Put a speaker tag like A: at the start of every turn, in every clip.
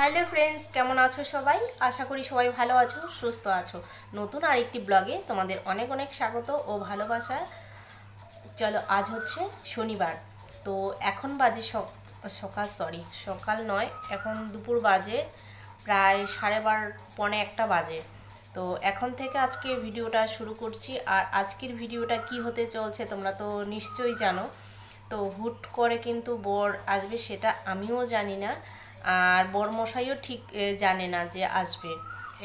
A: Hello friends, কেমন আছো সবাই? আশা করি সবাই ভালো আছো, সুস্থ আছো। নতুন আরেকটি ব্লগে তোমাদের অনেক অনেক স্বাগত ও ভালোবাসা। চলো, আজ হচ্ছে শনিবার। তো এখন বাজে সকাল নয়, এখন দুপুর বাজে প্রায় 12:30 পৌনে একটা বাজে। তো এখন থেকে আজকে ভিডিওটা শুরু করছি। আর আজকের ভিডিওটা কি হতে চলছে তোমরা তো নিশ্চয়ই জানো। তো হুট করে কিন্তু বর আসবে সেটা আমিও জানি না, আর বরমশাইও ঠিক জানে না যে আসবে।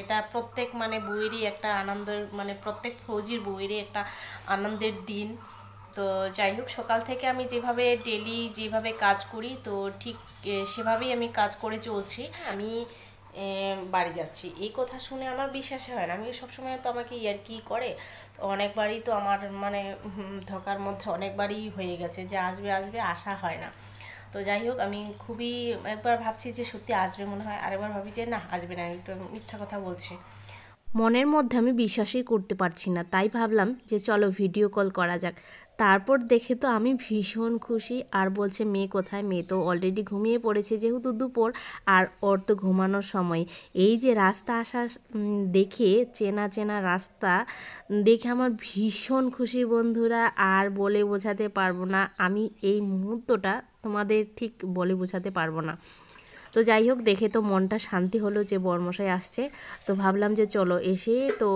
A: এটা প্রত্যেক বউয়েরই একটা আনন্দের, প্রত্যেক ফৌজির বউয়েরই একটা আনন্দের দিন। তো যাই হোক, সকাল থেকে আমি যেভাবে কাজ করি, তো ঠিক সেভাবেই আমি কাজ করে চলছি। আমি বাড়ি যাচ্ছি এই কথা শুনে আমার বিশ্বাসই হয় না। আমি সবসময় তো আমাকে ইয়ার্কি করে, তো অনেকবারই তো আমার ধোকার মধ্যে অনেকবারই হয়ে গেছে যে আসবে আসবে, আসা হয় না। তো যাই হোক, আমি খুবই একবার ভাবছি যে সত্যি আসবে মনে হয়, আরেকবার ভাবি যে না, আসবে না, একটু মিথ্যা কথা বলছে। মনের মধ্যে আমি বিশ্বাসই করতে পারছি না, তাই ভাবলাম যে চলো ভিডিও কল করা যাক। তারপর দেখে তো আমি ভীষণ খুশি। আর বলছে মেয়ে কোথায়? মেয়ে তো অলরেডি ঘুমিয়ে পড়েছে, যেহেতু দুপুর, আর ওর তো ঘুমানোর সময়। এই যে রাস্তা আসা দেখে, চেনা চেনা রাস্তা দেখে আমার ভীষণ খুশি বন্ধুরা, আর বলে বোঝাতে পারবো না। আমি এই মুহূর্তটা তোমাদের ঠিক বলে বোঝাতে পারবো না। তো যাই হোক, দেখে তো মনটা শান্তি হলো যে বরমশাই আসছে। তো ভাবলাম যে চলো এসে তো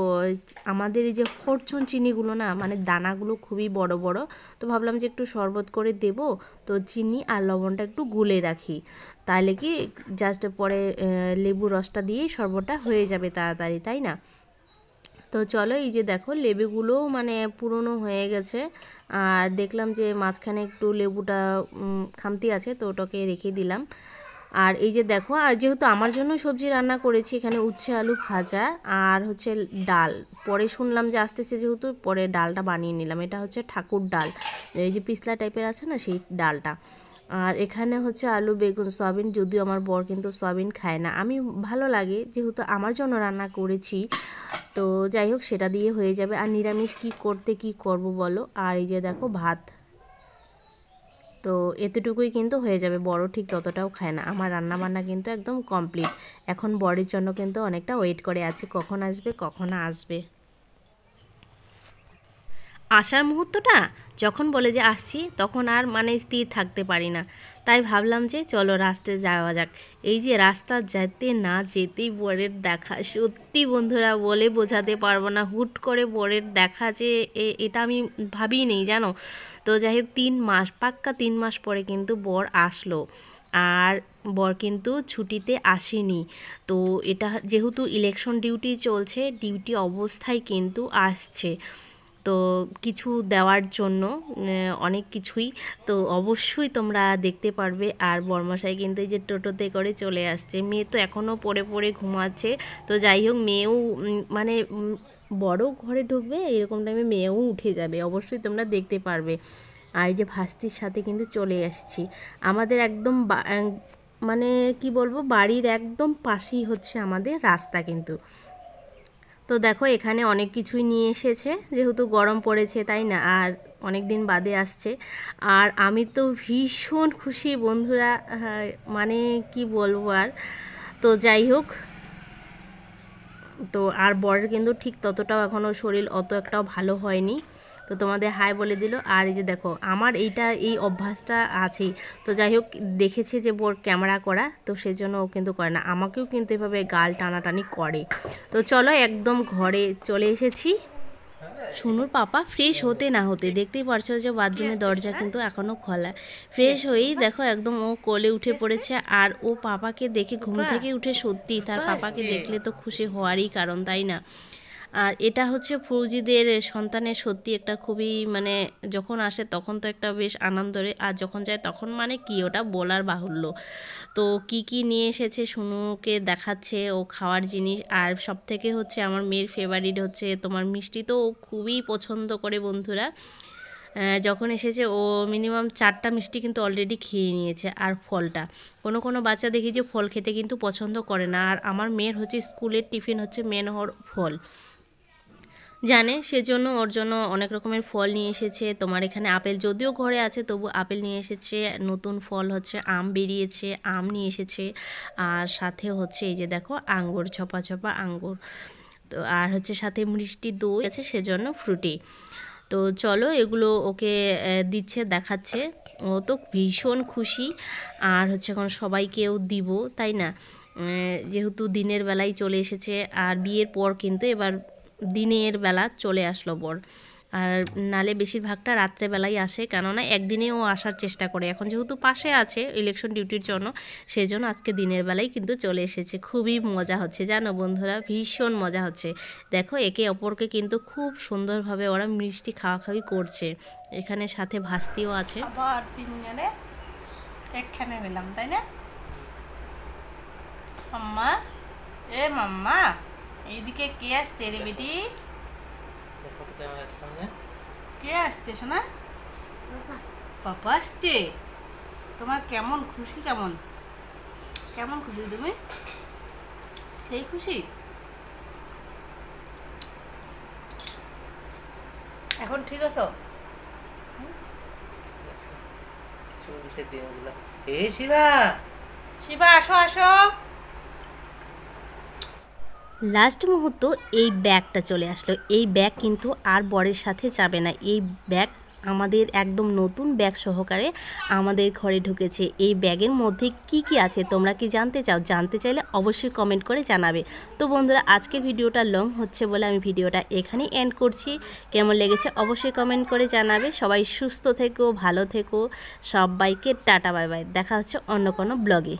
A: আমাদের এই যে ফরচুন চিনিগুলো না, দানাগুলো খুবই বড় বড়। তো ভাবলাম যে একটু শরবত করে দেব। তো চিনি আর লবণটা একটু গুলে রাখি, তাহলে কি জাস্ট পরে লেবু রসটা দিয়েই শরবতটা হয়ে যাবে তাড়াতাড়ি, তাই না? তো চলো, এই যে দেখো লেবুগুলোও পুরনো হয়ে গেছে। আর দেখলাম যে মাঝখানে একটু লেবুটা খামতি আছে, তো ওটাকে রেখে দিলাম। আর এই যে দেখো, আর যেহেতু আমার জন্য সবজি রান্না করেছি, এখানে উচ্ছে আলু ভাজা আর হচ্ছে ডাল। পরে শুনলাম যে আসতেছে, যেহেতু পরে ডালটা বানিয়ে নিলাম। এটা হচ্ছে ঠাকুর ডাল, এই যে পিছলা টাইপের আছে না, সেই ডালটা। আর এখানে হচ্ছে আলু বেগুন সয়াবিন, যদিও আমার বর কিন্তু সয়াবিন খায় না, আমি ভালো লাগে যেহেতু আমার জন্য রান্না করেছি। তো যাই হোক, সেটা দিয়ে হয়ে যাবে। আর নিরামিষ কি করব বলো। আর এই যে দেখো ভাত, তো এতটুকুই কিন্তু হয়ে যাবে। বড় ঠিক ততটাও খায় না। আমার রান্না বান্না কিন্তু একদম কমপ্লিট। এখন বরের জন্য কিন্তু অনেকটা ওয়েট করে আছে, কখন আসবে কখন আসবে। আসার মুহূর্তটা যখন বলে যে আসছি, তখন আর স্থির থাকতে পারি না। তাই ভাবলাম যে চলো রাস্তায় যাওয়া যাক। এই যে রাস্তা যেতে না যেতেই বরের দেখা, সত্যি বন্ধুরা বলে বোঝাতে পারবো না। হুট করে বরের দেখা যে এটা আমি ভাবিই নেই, জানো। তো যাই হোক, 3 মাস, পাক্কা 3 মাস পরে কিন্তু বর আসলো। আর বর কিন্তু ছুটিতে আসেনি। তো এটা যেহেতু ইলেকশন ডিউটি চলছে, ডিউটি অবস্থায় কিন্তু আসছে। তো কিছু দেওয়ার জন্য অনেক কিছুই, তো অবশ্যই তোমরা দেখতে পারবে। আর বরমশাই কিন্তু এই যে টোটোতে করে চলে আসছে। মেয়ে তো এখনও পড়ে পড়ে ঘুমাচ্ছে। তো যাই হোক, মেয়েও বড় ঘরে ঢুকবে এরকম টাইমে মেয়েও উঠে যাবে, অবশ্যই তোমরা দেখতে পারবে। আর এই যে ভাস্তির সাথে কিন্তু চলে আসছি। আমাদের একদম কি বলবো, বাড়ির একদম পাশেই হচ্ছে আমাদের রাস্তা কিন্তু। তো দেখো, এখানে অনেক কিছুই নিয়ে এসেছে, যেহেতু গরম পড়েছে তাই না, আর অনেক দিন বাদে আসছে। আর আমি তো ভীষণ খুশি বন্ধুরা, হ্যাঁ, কি বলবো আর। তো যাই হোক, তো আর বরের কিন্তু ঠিক ততটাও এখনও শরীর অত একটাও ভালো হয়নি। তো তোমাদের হাই বলে দিল। আর এই যে দেখো, আমার এই অভ্যাসটা আছেই। তো যাই হোক, দেখেছে যে বর ক্যামেরা করা, তো সেজন্য ও কিন্তু করে না, আমাকেও কিন্তু এভাবে গাল টানাটানি করে। তো চলো, একদম ঘরে চলে এসেছি। সোনুর পাপা ফ্রেশ হতে না হতে দেখতেই পারছো যে বাথরুমের দরজা কিন্তু এখনও খোলা। ফ্রেশ হয়েই দেখো একদম ও কোলে উঠে পড়েছে। আর ও পাপাকে দেখে ঘুম থেকে উঠে, সত্যি তার পাপাকে দেখলে তো খুশি হওয়ারই কারণ, তাই না? আর এটা হচ্ছে ফৌজিদের সন্তানের সত্যি একটা খুবই যখন আসে তখন তো একটা বেশ আনন্দের, আর যখন যায় তখন কি ওটা বলার বাহুল্য। তো কি কি নিয়ে এসেছে সোনুকে দেখাচ্ছে ও খাওয়ার জিনিস। আর সব থেকে হচ্ছে আমার মেয়ের ফেভারিট হচ্ছে তোমার মিষ্টি, তো ও খুবই পছন্দ করে বন্ধুরা। যখন এসেছে ও মিনিমাম 4টা মিষ্টি কিন্তু অলরেডি খেয়ে নিয়েছে। আর ফলটা, কোনো কোনো বাচ্চা দেখি যে ফল খেতে কিন্তু পছন্দ করে না, আর আমার মেয়ের হচ্ছে স্কুলের টিফিন হচ্ছে মেন হওয়ার ফল। জানে, সেজন্য ওর জন্য অনেক রকমের ফল নিয়ে এসেছে। তোমার এখানে আপেল যদিও ঘরে আছে, তবু আপেল নিয়ে এসেছে। নতুন ফল হচ্ছে আম বেরিয়েছে, আম নিয়ে এসেছে। আর সাথে হচ্ছে এই যে দেখো আঙ্গুর, ছপা ছপা আঙ্গুর। তো আর হচ্ছে সাথে মিষ্টি দই আছে, সেজন্য ফ্রুটি। তো চলো এগুলো ওকে দিচ্ছে, দেখাচ্ছে। ও তো ভীষণ খুশি। আর হচ্ছে এখন সবাইকেও দিব, তাই না? যেহেতু দিনের বেলায় চলে এসেছে, আর বিয়ের পর কিন্তু এবার দিনের বেলা চলে আসলো বর। আর নালে বেশিরভাগটা রাত্রেবেলাই আসে, কেননা একদিনেও আসার চেষ্টা করে। এখন যেহেতু পাশে আছে ইলেকশন ডিউটির জন্য, সেই জন্য আজকে দিনের বেলায় কিন্তু চলে এসেছে। খুবই মজা হচ্ছে জানো বন্ধুরা, ভীষণ মজা হচ্ছে। দেখো একে অপরকে কিন্তু খুব সুন্দরভাবে ওরা মিষ্টি খাওয়াখাওয়ি করছে। এখানে সাথে ভাস্তিও আছে। আবার তিনজনে একখানে হইলাম, তাই না মাম্মা? এ মাম্মা, এইদিকে কে আসছে রে বেটি? কে আসছে শোনা? পাপা আসছে। তোমার কেমন খুশি, কেমন কেমন খুশি তুমি? সেই খুশি। এখন ঠিক আছো? শিবা, শিবা আসো আসো। লাস্ট মুহূর্ত এই ব্যাগটা চলে আসলো। এই ব্যাগ কিন্তু আর বরের সাথে যাবে না। এই ব্যাগ আমাদের একদম নতুন ব্যাগ সহকারে আমাদের ঘরে ঢুকেছে। এই ব্যাগের মধ্যে কি কি আছে তোমরা কি জানতে চাও? জানতে চাইলে অবশ্যই কমেন্ট করে জানাবে। তো বন্ধুরা, আজকের ভিডিওটা লং হচ্ছে বলে আমি ভিডিওটা এখানেই এন্ড করছি। কেমন লেগেছে অবশ্যই কমেন্ট করে জানাবে। সবাই সুস্থ থেকো, ভালো থেকো। সবাইকে টাটা বাই বাই। দেখা হচ্ছে অন্য কোনো ব্লগে।